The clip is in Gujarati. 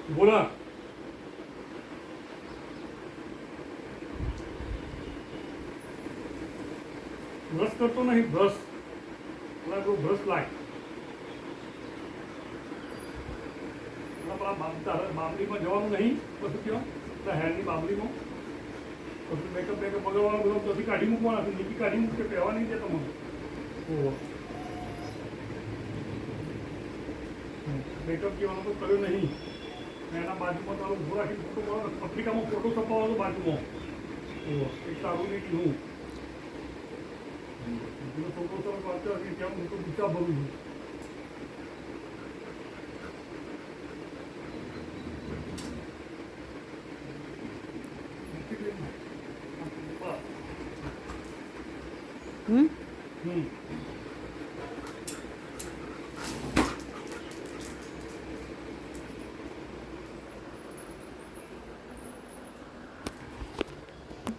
बोला ब्रश करतो नहीं ब्रश પેલા જો બ્રશ લાય પેલા બાબલીમાં જવાનું નહીં પછી કયો પેલા હેરની બાબલીમાં પછી મેકઅપ બગાડવાનું બધું પછી કાઢી મૂકવાના નીચે કાઢી મૂકે પહેવા નહીં દે તમને ઓહો મેકઅપ કહેવાનો તો કર્યો નહીં એના બાજુમાં તારો ઊભો રાખી ફોટો પત્રિકામાં ફોટો છપાવવાનો બાજુમાં ઓહો એક સારું નહીં હું છોકરો તો વાંચો ત્યાં હું તો બીજા ભરું છું હમ હમ